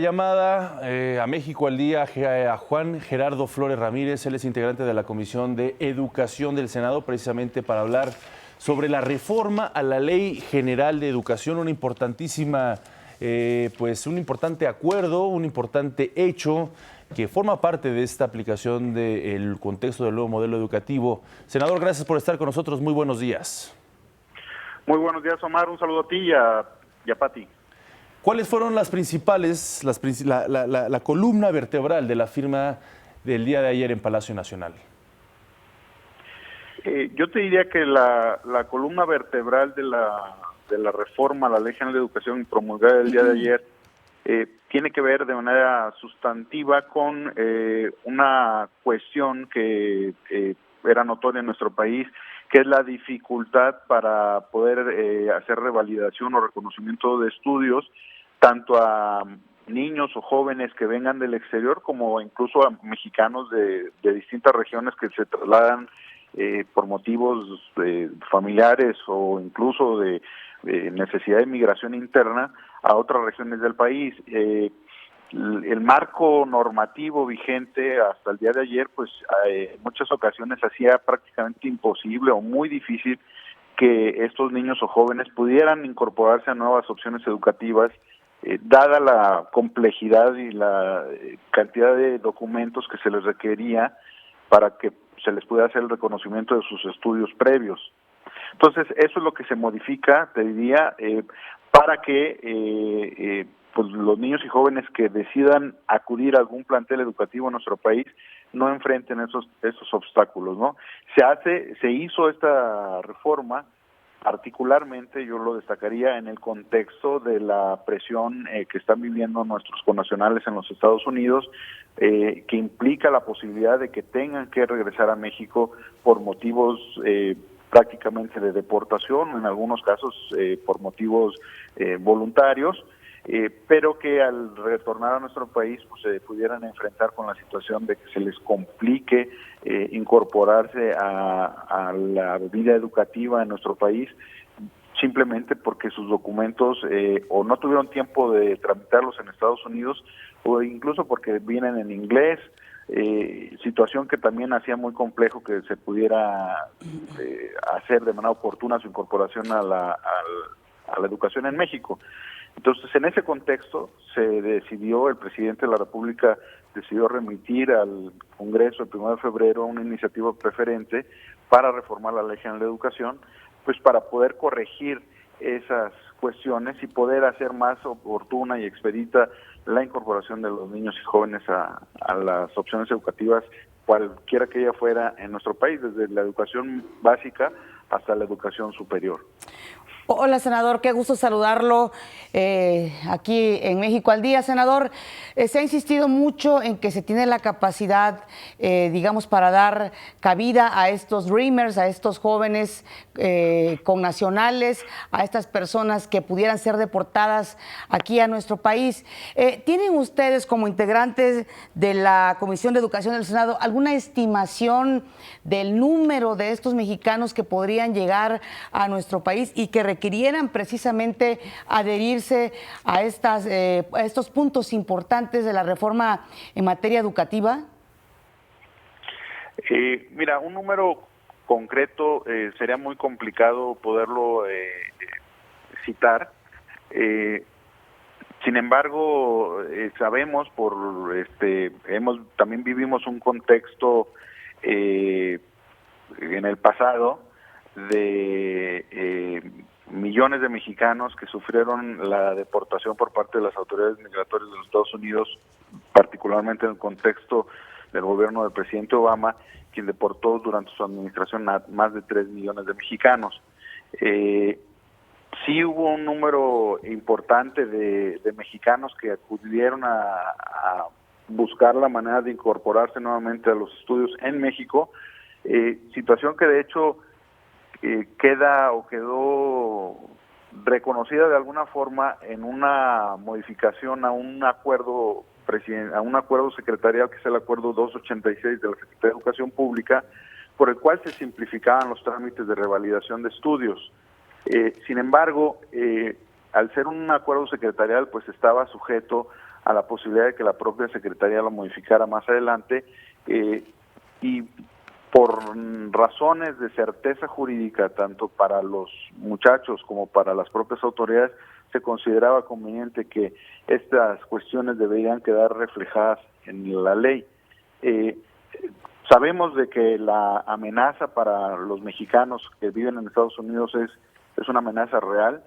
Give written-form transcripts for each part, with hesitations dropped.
Llamada a México al día a Juan Gerardo Flores Ramírez, él es integrante de la Comisión de Educación del Senado, precisamente para hablar sobre la reforma a la Ley General de Educación, una importantísima, un importante acuerdo, un importante hecho que forma parte de esta aplicación del contexto del nuevo modelo educativo. Senador, gracias por estar con nosotros, muy buenos días. Muy buenos días, Omar, un saludo a ti y a Pati. ¿Cuáles fueron las principales, la columna vertebral de la firma del día de ayer en Palacio Nacional? Yo te diría que la columna vertebral de la reforma a la Ley General de Educación promulgada el día de ayer tiene que ver de manera sustantiva con una cuestión que era notoria en nuestro país, que es la dificultad para poder hacer revalidación o reconocimiento de estudios, tanto a niños o jóvenes que vengan del exterior, como incluso a mexicanos de distintas regiones que se trasladan por motivos familiares o incluso de necesidad de migración interna a otras regiones del país. El marco normativo vigente hasta el día de ayer, pues en muchas ocasiones hacía prácticamente imposible o muy difícil que estos niños o jóvenes pudieran incorporarse a nuevas opciones educativas, dada la complejidad y la cantidad de documentos que se les requería para que se les pudiera hacer el reconocimiento de sus estudios previos. Entonces, eso es lo que se modifica, te diría, para que pues los niños y jóvenes que decidan acudir a algún plantel educativo en nuestro país no enfrenten esos obstáculos, ¿no? Se hizo esta reforma, particularmente yo lo destacaría en el contexto de la presión que están viviendo nuestros connacionales en los Estados Unidos, que implica la posibilidad de que tengan que regresar a México por motivos prácticamente de deportación, en algunos casos por motivos voluntarios, pero que al retornar a nuestro país pues se pudieran enfrentar con la situación de que se les complique incorporarse a la vida educativa en nuestro país, simplemente porque sus documentos o no tuvieron tiempo de tramitarlos en Estados Unidos o incluso porque vienen en inglés, situación que también hacía muy complejo que se pudiera hacer de manera oportuna su incorporación a la educación en México. Entonces, en ese contexto se decidió, el presidente de la República decidió remitir al Congreso el 1 de febrero una iniciativa preferente para reformar la Ley General de Educación, pues para poder corregir esas cuestiones y poder hacer más oportuna y expedita la incorporación de los niños y jóvenes a las opciones educativas, cualquiera que ella fuera en nuestro país, desde la educación básica hasta la educación superior. Hola, senador, qué gusto saludarlo aquí en México al día. Senador, se ha insistido mucho en que se tiene la capacidad, digamos, para dar cabida a estos Dreamers, a estos jóvenes connacionales, a estas personas que pudieran ser deportadas aquí a nuestro país. ¿Tienen ustedes, como integrantes de la Comisión de Educación del Senado, alguna estimación del número de estos mexicanos que podrían llegar a nuestro país y que requirieran precisamente adherirse a estos puntos importantes de la reforma en materia educativa? Mira, un número concreto sería muy complicado poderlo citar. Sin embargo, sabemos también vivimos un contexto en el pasado de millones de mexicanos que sufrieron la deportación por parte de las autoridades migratorias de los Estados Unidos, particularmente en el contexto del gobierno del presidente Obama, quien deportó durante su administración a más de 3 millones de mexicanos. Sí hubo un número importante de mexicanos que acudieron a buscar la manera de incorporarse nuevamente a los estudios en México, situación que de hecho quedó reconocida de alguna forma en una modificación a un acuerdo secretarial, que es el acuerdo 286 de la Secretaría de Educación Pública, por el cual se simplificaban los trámites de revalidación de estudios. Sin embargo, al ser un acuerdo secretarial, pues estaba sujeto a la posibilidad de que la propia Secretaría lo modificara más adelante, y por razones de certeza jurídica, tanto para los muchachos como para las propias autoridades, se consideraba conveniente que estas cuestiones deberían quedar reflejadas en la ley. Sabemos de que la amenaza para los mexicanos que viven en Estados Unidos es una amenaza real.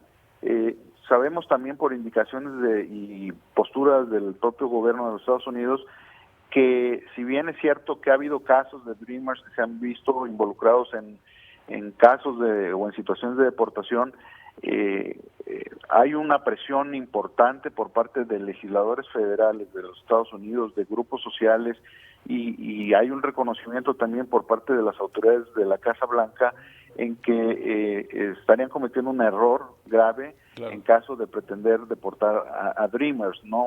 Sabemos también por indicaciones y posturas del propio gobierno de los Estados Unidos que, si bien es cierto que ha habido casos de Dreamers que se han visto involucrados en casos o en situaciones de deportación, hay una presión importante por parte de legisladores federales de los Estados Unidos, de grupos sociales, y hay un reconocimiento también por parte de las autoridades de la Casa Blanca en que estarían cometiendo un error grave, claro, en caso de pretender deportar a Dreamers, no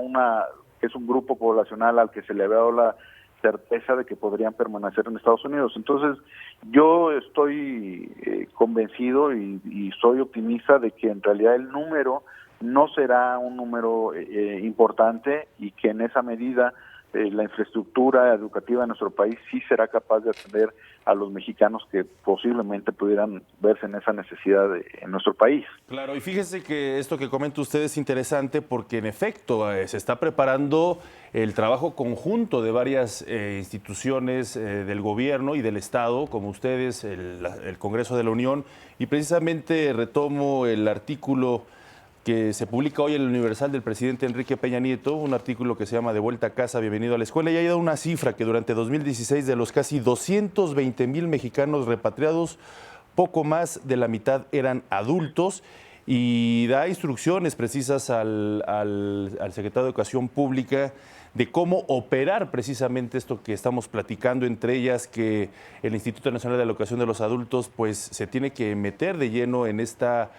que es un grupo poblacional al que se le había dado la certeza de que podrían permanecer en Estados Unidos. Entonces, yo estoy convencido y soy optimista de que en realidad el número no será un número importante, y que en esa medida la infraestructura educativa de nuestro país sí será capaz de atender a los mexicanos que posiblemente pudieran verse en esa necesidad en nuestro país. Claro, y fíjese que esto que comenta usted es interesante porque en efecto se está preparando el trabajo conjunto de varias instituciones del gobierno y del Estado, como ustedes, el Congreso de la Unión, y precisamente retomo el artículo que se publica hoy en el Universal del presidente Enrique Peña Nieto, un artículo que se llama De vuelta a casa, bienvenido a la escuela, y ha dado una cifra que durante 2016 de los casi 220,000 mexicanos repatriados, poco más de la mitad eran adultos, y da instrucciones precisas al secretario de Educación Pública de cómo operar precisamente esto que estamos platicando, entre ellas que el Instituto Nacional de la Educación de los Adultos pues se tiene que meter de lleno en esta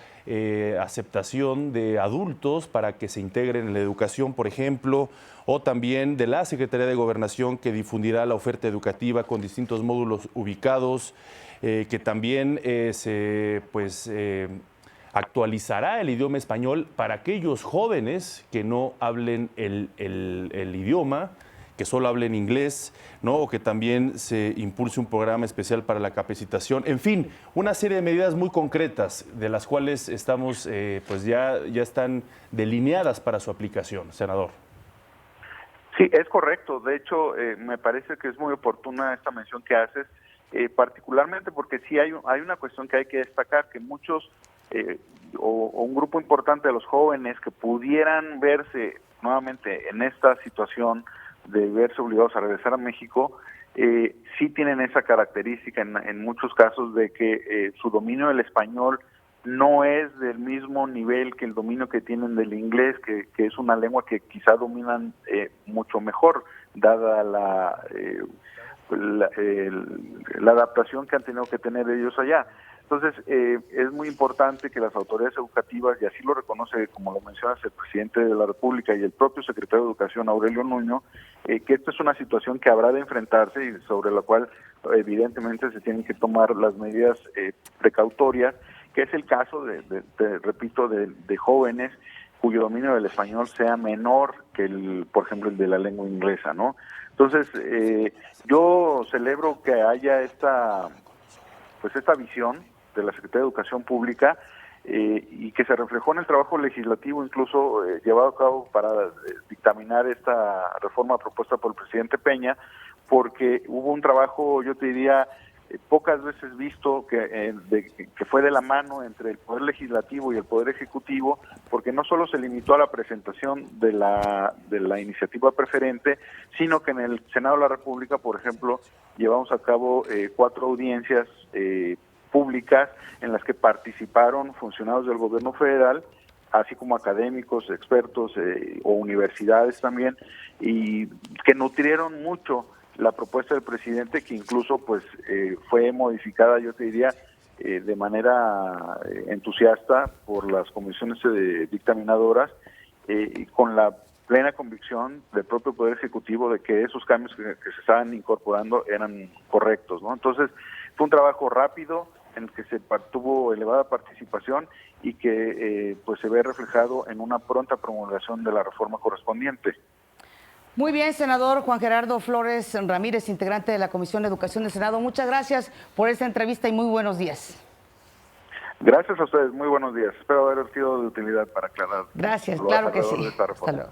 aceptación de adultos para que se integren en la educación, por ejemplo, o también de la Secretaría de Gobernación, que difundirá la oferta educativa con distintos módulos ubicados, que también actualizará el idioma español para aquellos jóvenes que no hablen el idioma, que solo hablen inglés, ¿no? O que también se impulse un programa especial para la capacitación. En fin, una serie de medidas muy concretas de las cuales estamos, ya están delineadas para su aplicación, senador. Sí, es correcto. De hecho, me parece que es muy oportuna esta mención que haces, particularmente porque sí hay una cuestión que hay que destacar, que muchos o un grupo importante de los jóvenes que pudieran verse nuevamente en esta situación de verse obligados a regresar a México, sí tienen esa característica en muchos casos de que su dominio del español no es del mismo nivel que el dominio que tienen del inglés, que es una lengua que quizá dominan mucho mejor, dada la adaptación que han tenido que tener ellos allá. Entonces, es muy importante que las autoridades educativas, y así lo reconoce, como lo mencionas, el presidente de la República y el propio secretario de Educación, Aurelio Nuño, que esta es una situación que habrá de enfrentarse y sobre la cual evidentemente se tienen que tomar las medidas precautorias, que es el caso repito, de jóvenes cuyo dominio del español sea menor que por ejemplo, el de la lengua inglesa, ¿no? Entonces, yo celebro que haya esta visión de la Secretaría de Educación Pública y que se reflejó en el trabajo legislativo, incluso llevado a cabo para dictaminar esta reforma propuesta por el presidente Peña, porque hubo un trabajo, yo te diría, pocas veces visto, que fue de la mano entre el Poder Legislativo y el Poder Ejecutivo, porque no solo se limitó a la presentación de la iniciativa preferente, sino que en el Senado de la República, por ejemplo, llevamos a cabo 4 audiencias públicas en las que participaron funcionarios del gobierno federal, así como académicos, expertos o universidades también, y que nutrieron mucho la propuesta del presidente, que incluso fue modificada, yo te diría, de manera entusiasta por las comisiones dictaminadoras, y con la plena convicción del propio Poder Ejecutivo de que esos cambios que se estaban incorporando eran correctos, ¿no? Entonces, fue un trabajo rápido en el que se tuvo elevada participación y que se ve reflejado en una pronta promulgación de la reforma correspondiente. Muy bien, senador Juan Gerardo Flores Ramírez, integrante de la Comisión de Educación del Senado. Muchas gracias por esta entrevista y muy buenos días. Gracias a ustedes, muy buenos días. Espero haber sido de utilidad para aclarar. Gracias, claro que sí. Hasta luego.